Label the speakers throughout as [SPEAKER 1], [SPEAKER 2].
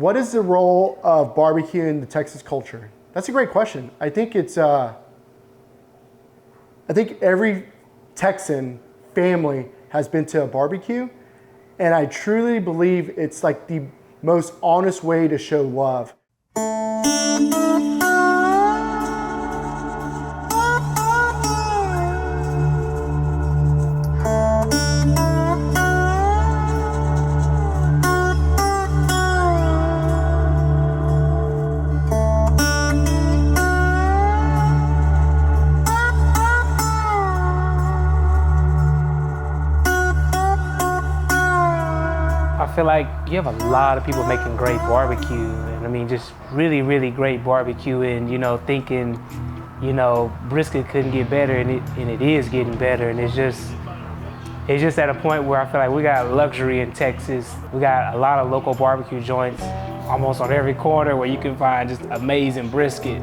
[SPEAKER 1] What is the role of barbecue in the Texas culture? That's a great question. I think it's, I think every Texan family has been to a barbecue, and I truly believe it's like the most honest way to show love.
[SPEAKER 2] I feel like you have a lot of people making great barbecue, and I mean just really, really great barbecue, and thinking, brisket couldn't get better, and it is getting better, and it's just at a point where I feel like we got luxury in Texas. We got a lot of local barbecue joints almost on every corner where you can find just amazing brisket.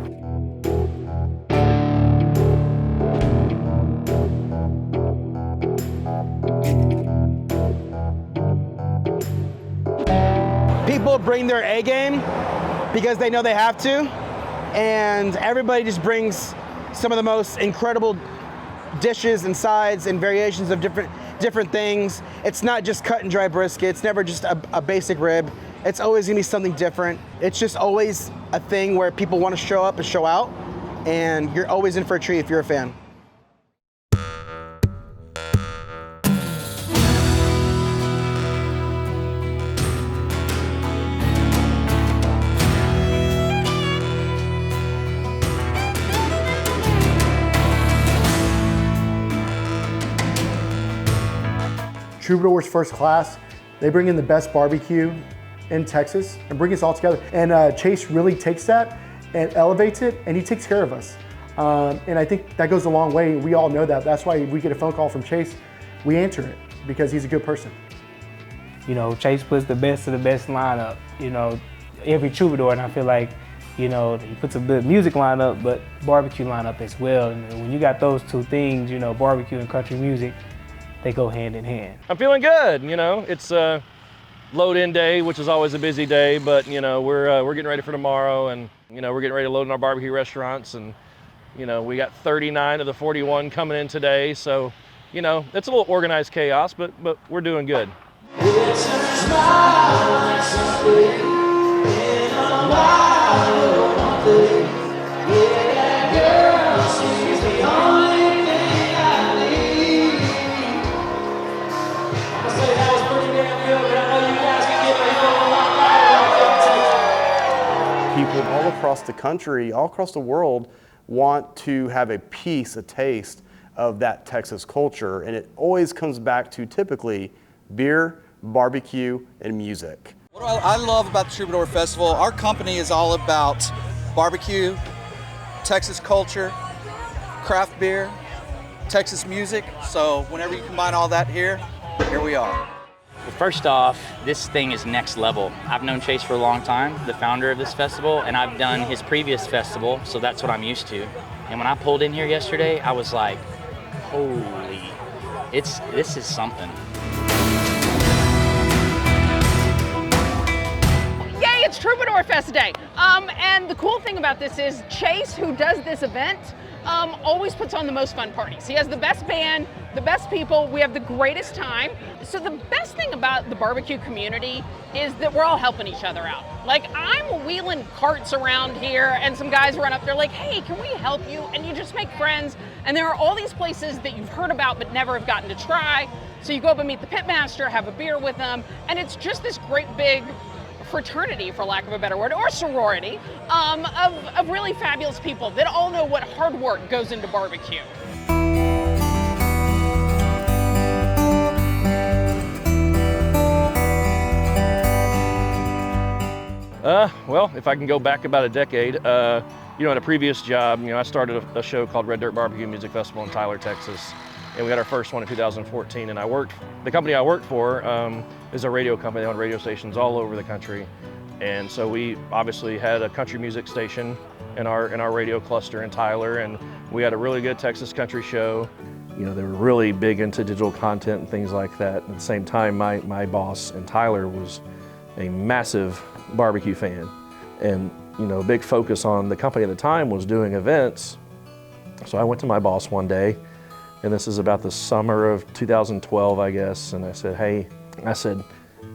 [SPEAKER 3] People bring their A game because they know they have to, and everybody just brings some of the most incredible dishes and sides and variations of different things. It's not just cut and dry brisket. It's never just a basic rib. It's always gonna be something different. It's just always a thing where people want to show up and show out, and you're always in for a treat if you're a fan.
[SPEAKER 1] Troubadour's first class. They bring in the best barbecue in Texas and bring us all together. And Chase really takes that and elevates it, and he takes care of us. And I think that goes a long way. We all know that. That's why we get a phone call from Chase, we answer it because he's a good person.
[SPEAKER 2] Chase puts the best of the best lineup, every Troubadour, and I feel like, he puts a good music lineup, but barbecue lineup as well. And when you got those two things, barbecue and country music, they go hand in hand.
[SPEAKER 4] I'm feeling good, it's a load-in day, which is always a busy day, but we're getting ready for tomorrow, and we're getting ready to load in our barbecue restaurants, and we got 39 of the 41 coming in today, so it's a little organized chaos, but we're doing good.
[SPEAKER 5] People all across the country, all across the world, want to have a piece, a taste of that Texas culture, and it always comes back to typically beer, barbecue, and music.
[SPEAKER 6] What I love about the Troubadour Festival, our company is all about barbecue, Texas culture, craft beer, Texas music, so whenever you combine all that here we are.
[SPEAKER 7] Well, first off, this thing is next level. I've known Chase for a long time, the founder of this festival, and I've done his previous festival, so that's what I'm used to. And when I pulled in here yesterday, I was like, holy, this is something.
[SPEAKER 8] Yay, it's Troubadour Fest Day. And the cool thing about this is Chase, who does this event, always puts on the most fun parties. He has the best band, the best people, we have the greatest time. So the best thing about the barbecue community is that we're all helping each other out. Like, I'm wheeling carts around here and some guys run up there like, hey, can we help you? And you just make friends. And there are all these places that you've heard about but never have gotten to try. So you go up and meet the pitmaster, have a beer with them, and it's just this great big fraternity, for lack of a better word, or sorority, of really fabulous people that all know what hard work goes into barbecue.
[SPEAKER 4] Well, if I can go back about a decade, in a previous job, I started a show called Red Dirt Barbecue Music Festival in Tyler, Texas. And we had our first one in 2014. And the company I worked for is a radio company. They own radio stations all over the country. And so we obviously had a country music station in our radio cluster in Tyler. And we had a really good Texas country show. They were really big into digital content and things like that. At the same time, my boss in Tyler was a massive barbecue fan. And you know, a big focus on the company at the time was doing events. So I went to my boss one day, and this is about the summer of 2012, I guess, and I said, hey,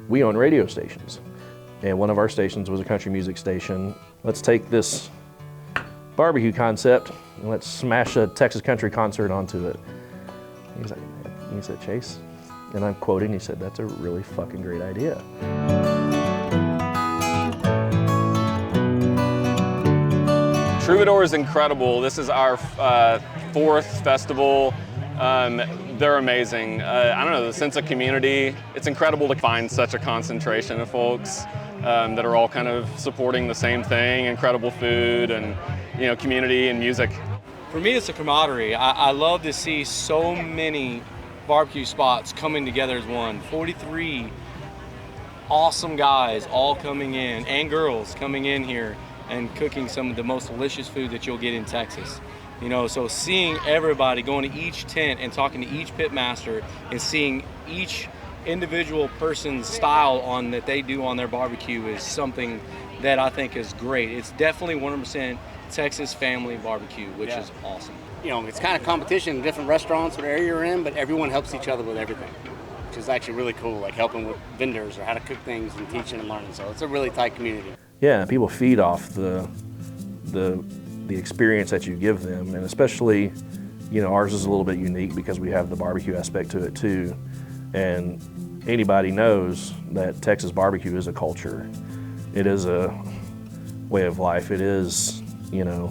[SPEAKER 4] we own radio stations. And one of our stations was a country music station. Let's take this barbecue concept and let's smash a Texas country concert onto it. He said, Chase, and I'm quoting, he said, that's a really fucking great idea.
[SPEAKER 9] Troubadour is incredible. This is our fourth festival. They're amazing. I don't know, the sense of community, it's incredible to find such a concentration of folks that are all kind of supporting the same thing, incredible food and, you know, community and music.
[SPEAKER 10] For me, it's a camaraderie. I love to see so many barbecue spots coming together as one. 43 awesome guys all coming in, and girls coming in here and cooking some of the most delicious food that you'll get in Texas. You know, so seeing everybody going to each tent and talking to each pit master and seeing each individual person's style on that they do on their barbecue is something that I think is great. It's definitely 100% Texas family barbecue, which is awesome.
[SPEAKER 11] You know, it's kind of competition in different restaurants or area you're in, but everyone helps each other with everything, which is actually really cool, like helping with vendors or how to cook things and teaching and learning. So it's a really tight community.
[SPEAKER 4] Yeah, people feed off the experience that you give them, and especially, you know, ours is a little bit unique because we have the barbecue aspect to it too. And anybody knows that Texas barbecue is a culture. It is a way of life. It is, you know,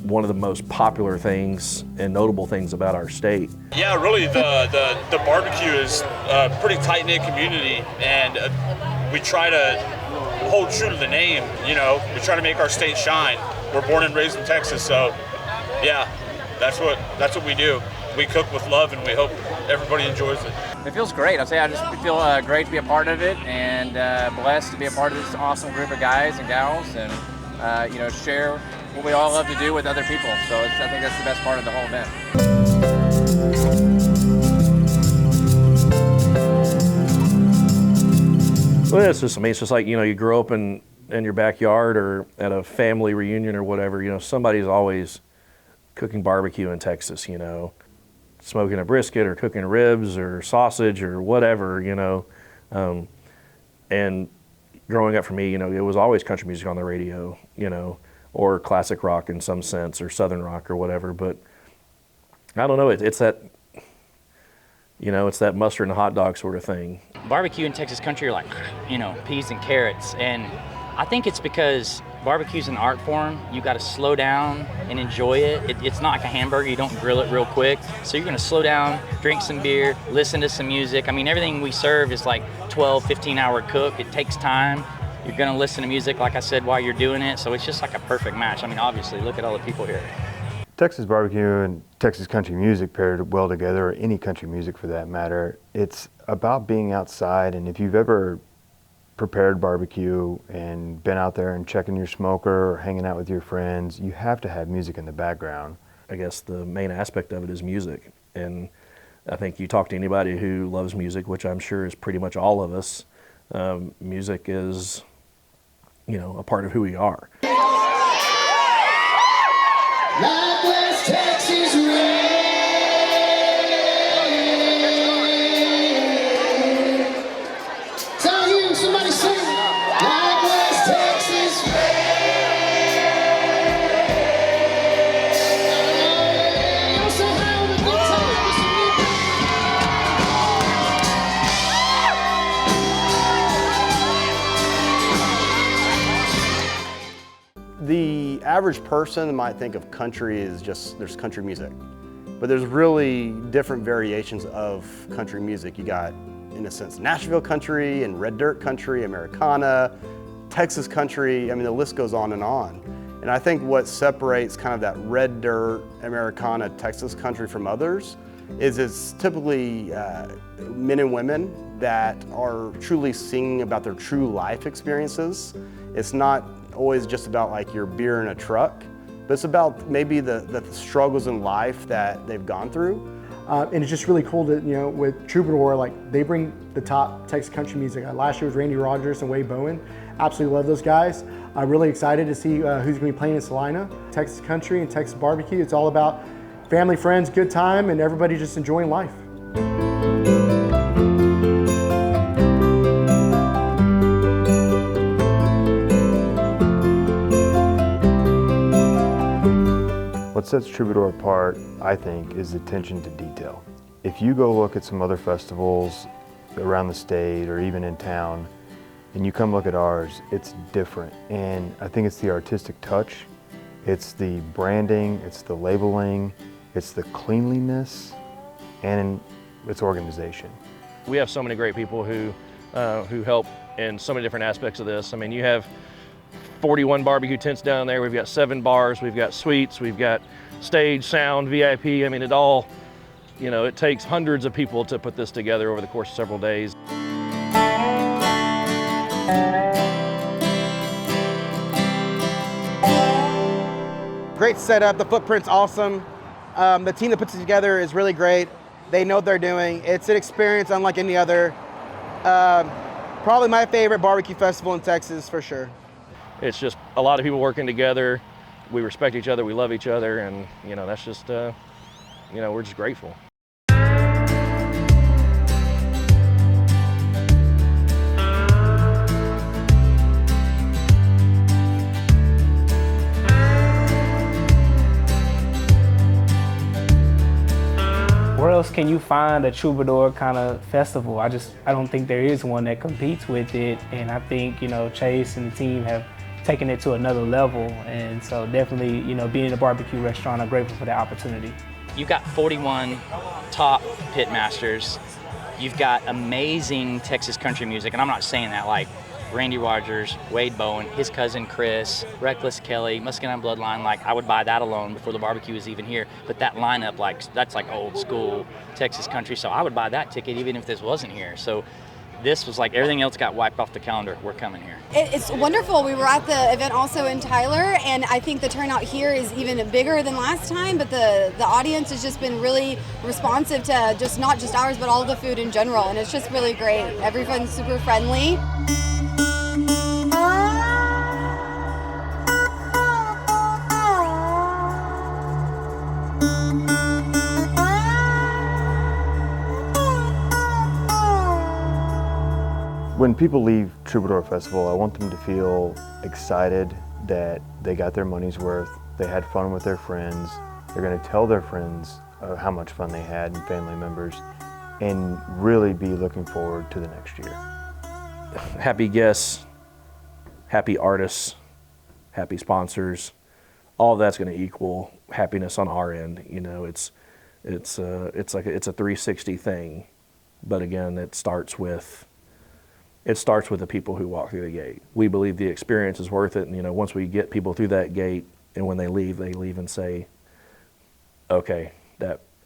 [SPEAKER 4] one of the most popular things and notable things about our state.
[SPEAKER 12] Yeah, really, the barbecue is a pretty tight-knit community, and we try to hold true to the name. You know, we try to make our state shine. We're born and raised in Texas, so yeah, that's what we do. We cook with love, and we hope everybody enjoys it.
[SPEAKER 13] It feels great. I'll say I just feel great to be a part of it, and blessed to be a part of this awesome group of guys and gals, and you know, share what we all love to do with other people. So I think that's the best part of the whole event.
[SPEAKER 4] Well, it's just, I mean, it's just like, you know, you grow up in your backyard or at a family reunion or whatever, you know, somebody's always cooking barbecue in Texas, you know, smoking a brisket or cooking ribs or sausage or whatever, you know. And growing up for me, you know, it was always country music on the radio, you know, or classic rock in some sense, or southern rock or whatever. But I don't know, it's that, you know, it's that mustard and hot dog sort of thing.
[SPEAKER 7] Barbecue in Texas country are like, you know, peas and carrots. And I think it's because barbecue's an art form. You got to slow down and enjoy it. It's not like a hamburger. You don't grill it real quick. So you're going to slow down, drink some beer, listen to some music. I mean, everything we serve is like 12, 15-hour cook. It takes time. You're going to listen to music, like I said, while you're doing it. So it's just like a perfect match. I mean, obviously, look at all the people here.
[SPEAKER 14] Texas barbecue and Texas country music paired well together, or any country music for that matter. It's about being outside, and if you've ever prepared barbecue and been out there and checking your smoker or hanging out with your friends, you have to have music in the background.
[SPEAKER 4] I guess the main aspect of it is music. And I think you talk to anybody who loves music, which I'm sure is pretty much all of us, music is, you know, a part of who we are.
[SPEAKER 15] Like West Texas rain. Tell you, somebody sing. Like West Texas rain. You're so high on the good
[SPEAKER 5] time. The average person might think of country as just, there's country music, but there's really different variations of country music. You got, in a sense, Nashville country and red dirt country, Americana, Texas country. I mean, the list goes on. And I think what separates kind of that red dirt, Americana, Texas country from others is it's typically men and women that are truly singing about their true life experiences. It's not always just about like your beer in a truck, but it's about maybe the struggles in life that they've gone through.
[SPEAKER 1] And it's just really cool to, with Troubadour, like they bring the top Texas country music. Last year was Randy Rogers and Wade Bowen. Absolutely love those guys. I'm really excited to see who's gonna be playing in Salina. Texas country and Texas barbecue. It's all about family, friends, good time, and everybody just enjoying life.
[SPEAKER 14] What sets Troubadour apart, I think, is attention to detail. If you go look at some other festivals around the state or even in town, and you come look at ours, it's different. And I think it's the artistic touch, it's the branding, it's the labeling, it's the cleanliness, and it's organization.
[SPEAKER 4] We have so many great people who help in so many different aspects of this. I mean, you have 41 barbecue tents down there. We've got 7 bars, we've got suites, we've got stage, sound, VIP. I mean, it all, it takes hundreds of people to put this together over the course of several days.
[SPEAKER 3] Great setup, the footprint's awesome. The team that puts it together is really great. They know what they're doing. It's an experience unlike any other. Probably my favorite barbecue festival in Texas, for sure.
[SPEAKER 4] It's just a lot of people working together. We respect each other, we love each other, and that's just, we're just grateful.
[SPEAKER 2] Where else can you find a Troubadour kind of festival? I don't think there is one that competes with it, and I think, Chase and the team have taken it to another level, and so definitely, being in a barbecue restaurant, I'm grateful for the opportunity.
[SPEAKER 7] You've got 41 top pit masters. You've got amazing Texas country music, and I'm not saying that like Randy Rogers, Wade Bowen, his cousin Chris, Reckless Kelly, Muscadine Bloodline. Like, I would buy that alone before the barbecue was even here. But that lineup, that's like old school Texas country, so I would buy that ticket even if this wasn't here. So this was like everything else got wiped off the calendar. We're coming here.
[SPEAKER 16] It's wonderful. We were at the event also in Tyler, and I think the turnout here is even bigger than last time, but the audience has just been really responsive to not just ours, but all of the food in general, and it's just really great. Everyone's super friendly.
[SPEAKER 14] When people leave Troubadour Festival, I want them to feel excited that they got their money's worth, they had fun with their friends, they're going to tell their friends how much fun they had and family members, and really be looking forward to the next year.
[SPEAKER 4] Happy guests, happy artists, happy sponsors, all of that's going to equal happiness on our end. It's a 360 thing, but again, it starts with the people who walk through the gate. We believe the experience is worth it, and once we get people through that gate, and when they leave and say, okay,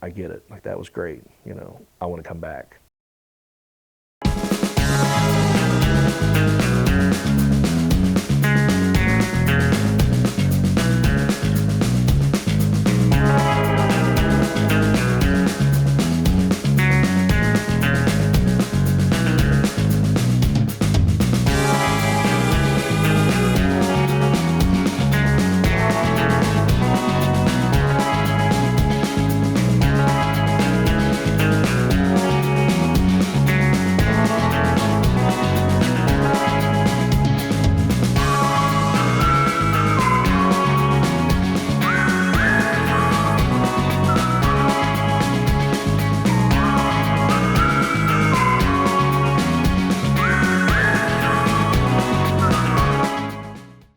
[SPEAKER 4] I get it, like that was great, I want to come back.